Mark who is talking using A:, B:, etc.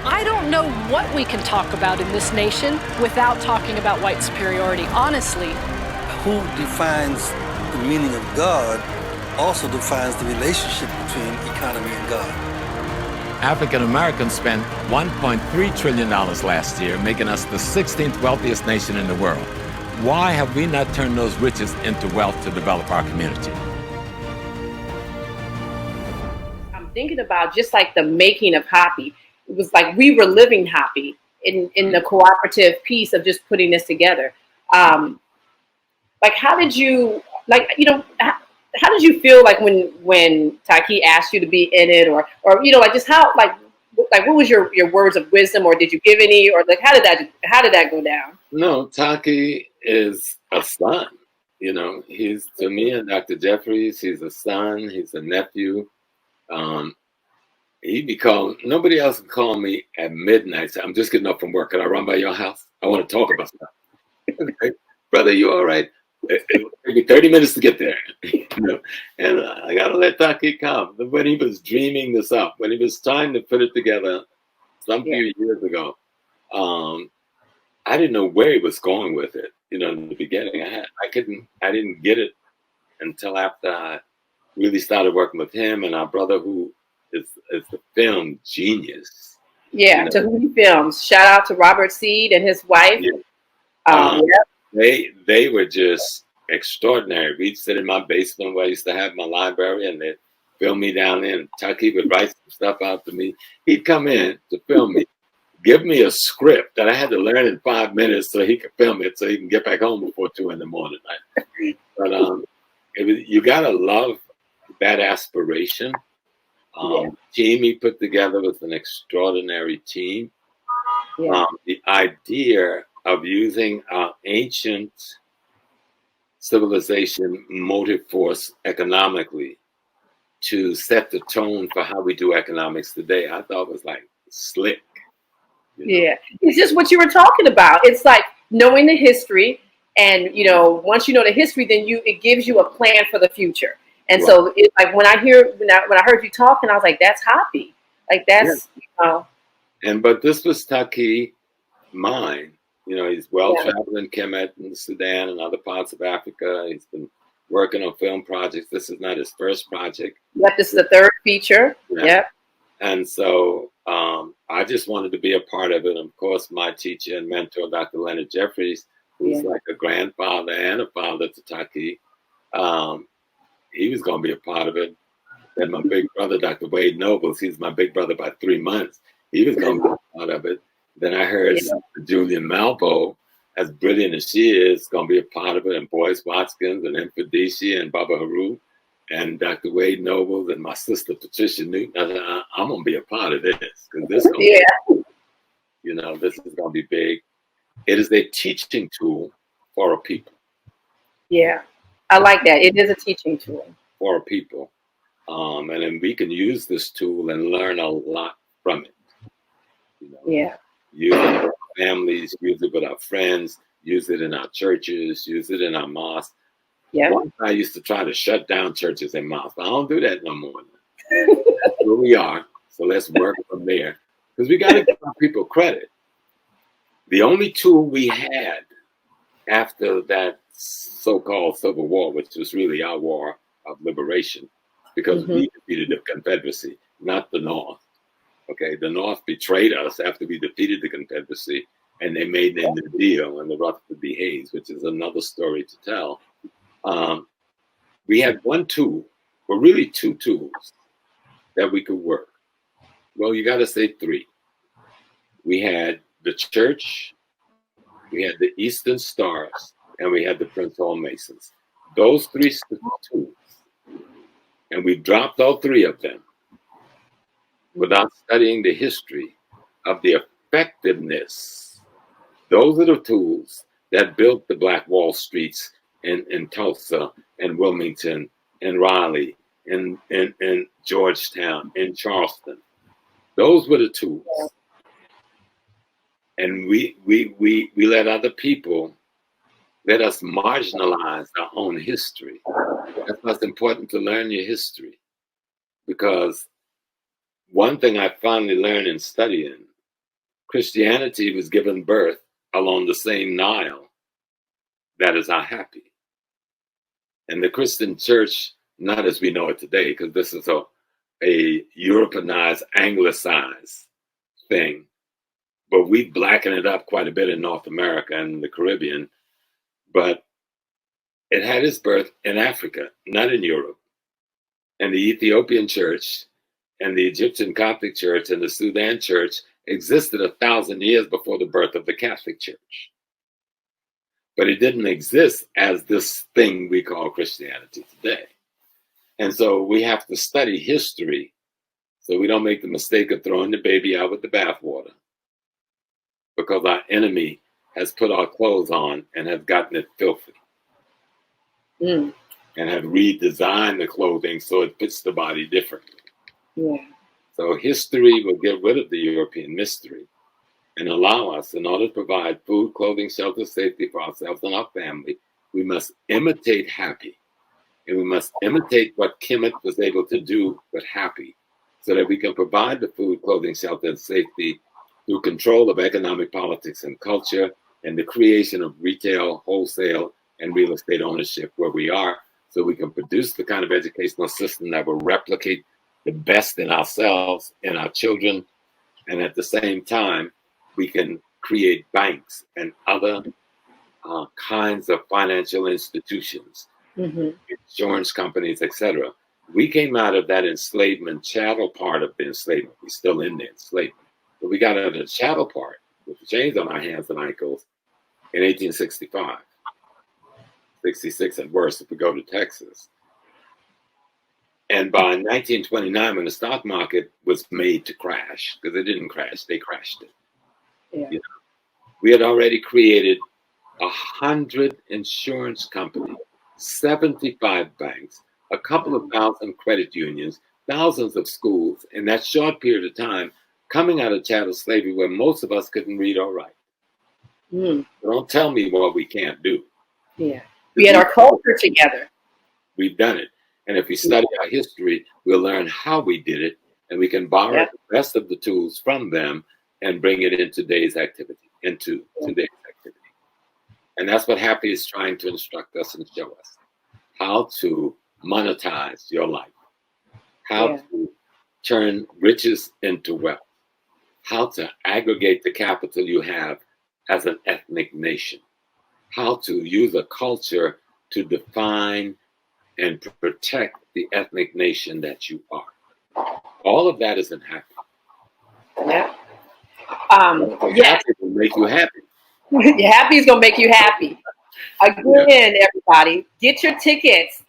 A: I don't know what we can talk about in this nation without talking about white superiority, honestly.
B: Who defines the meaning of God also defines the relationship between economy and God.
C: African Americans spent $1.3 trillion last year, making us the 16th wealthiest nation in the world. Why have we not turned those riches into wealth to develop our community?
D: I'm thinking about just like the making of HAPI. It was like we were living HAPI in the cooperative piece of just putting this together. Like, how did you, like, you know, how did you feel like when Taki asked you to be in it, or you know, like just how, like what was your words of wisdom, or did you give any, or like how did that go down?
E: No, Taki is a son. You know, he's, to me and Dr. Jeffries, he's a son, he's a nephew. He'd be calling, nobody else can call me at midnight. Say, I'm just getting up from work. Can I run by your house? I want to talk about stuff. Brother, you all right? It took me 30 minutes to get there. You know? And I got to let Taki come. When he was dreaming this up, when he was trying to put it together some few years ago, I didn't know where he was going with it. You know, in the beginning, I didn't get it until after I really started working with him and our brother, who is the film genius.
D: Yeah, you know? Tahiti Films. Shout out to Robert Seed and his wife.
E: Yeah. They were just extraordinary. We'd sit in my basement where I used to have my library, and they'd film me down there, and Taki would write some stuff out to me. He'd come in to film me, give me a script that I had to learn in 5 minutes so he could film it so he can get back home before 2 in the morning. But you gotta love that aspiration. Team he put together was an extraordinary team. The idea of using our ancient civilization motive force economically to set the tone for how we do economics today, I thought was like slick. You know?
D: Yeah, it's just what you were talking about. It's like knowing the history, and you know, once you know the history, then it gives you a plan for the future. And so it's like when I heard you talking, I was like, that's HAPI. Like that's
E: But this was Taki mind. You know, he's well-traveled in Kemet and Sudan and other parts of Africa. He's been working on film projects. This is not his first project.
D: Yep, this is the third feature. Yep.
E: And so I just wanted to be a part of it. Of course, my teacher and mentor, Dr. Leonard Jeffries, who's like a grandfather and a father to Taki, he was going to be a part of it. And my big brother, Dr. Wade Nobles, he's my big brother by 3 months. He was going to be a part of it. Then I heard Julian Malvo, as brilliant as she is, going to be a part of it, and Boyce Watkins and Infadici and Baba Haru and Dr. Wade Nobles and my sister Patricia Newton. I said, I'm going to be a part of this, because this, you know, this is going to be big. It is a teaching tool for a people.
D: Yeah, I like that. It is a teaching tool
E: for a people, and then we can use this tool and learn a lot from it. You know? Use it with our families, use it with our friends, use it in our churches, use it in our mosques. Once I used to try to shut down churches and mosques. I don't do that no more. That's where we are. So let's work from there. Because we got to give our people credit. The only tool we had after that so-called Civil War, which was really our war of liberation, because we defeated the Confederacy, not the North. Okay, the North betrayed us after we defeated the Confederacy, and they made them the deal and the Rutherford B. Hayes, which is another story to tell. We had one tool, or really two tools, that we could work. Well, you got to say three. We had the church, we had the Eastern Stars, and we had the Prince Hall Masons. Those three tools, and we dropped all three of them without studying the history of the effectiveness. Those are the tools that built the Black Wall Streets in Tulsa and Wilmington and Raleigh and Georgetown and Charleston. Those were the tools. And we let other people let us marginalize our own history. That's why it's important to learn your history, because one thing I finally learned in studying Christianity was given birth along the same Nile that is our HAPI. And the Christian church, not as we know it today, because this is a Europeanized, anglicized thing, but we blacken it up quite a bit in North America and the Caribbean. But it had its birth in Africa, not in Europe. And the Ethiopian church and the Egyptian Coptic church and the Sudan church existed 1,000 years before the birth of the Catholic Church. But it didn't exist as this thing we call Christianity today. And so we have to study history so we don't make the mistake of throwing the baby out with the bathwater, because our enemy has put our clothes on and has gotten it filthy and have redesigned the clothing so it fits the body differently.
D: Yeah.
E: So history will get rid of the European mystery and allow us, in order to provide food, clothing, shelter, safety for ourselves and our family, we must imitate HAPI. And we must imitate what Kemet was able to do with HAPI, so that we can provide the food, clothing, shelter, and safety through control of economic politics and culture and the creation of retail, wholesale, and real estate ownership where we are, so we can produce the kind of educational system that will replicate the best in ourselves and our children. And at the same time, we can create banks and other kinds of financial institutions, insurance companies, etc. We came out of that enslavement, chattel part of the enslavement. We're still in the enslavement. But we got out of the chattel part with the chains on our hands and ankles in 1865. 66 at worst if we go to Texas. And by 1929, when the stock market was made to crash, because it didn't crash, they crashed it.
D: Yeah.
E: You know, we had already created 100 insurance companies, 75 banks, a couple of thousand credit unions, thousands of schools in that short period of time, coming out of chattel slavery where most of us couldn't read or write. So don't tell me what we can't do.
D: Yeah. We had our culture together.
E: We've done it. And if we study our history, we'll learn how we did it, and we can borrow the best of the tools from them and bring it into today's activity, And that's what HAPI is trying to instruct us and show us: how to monetize your life, how to turn riches into wealth, how to aggregate the capital you have as an ethnic nation, how to use a culture to define and protect the ethnic nation that you are. All of that is in HAPI.
D: Yeah.
E: HAPI will make you happy.
D: HAPI is going to make you happy. Again, everybody, get your tickets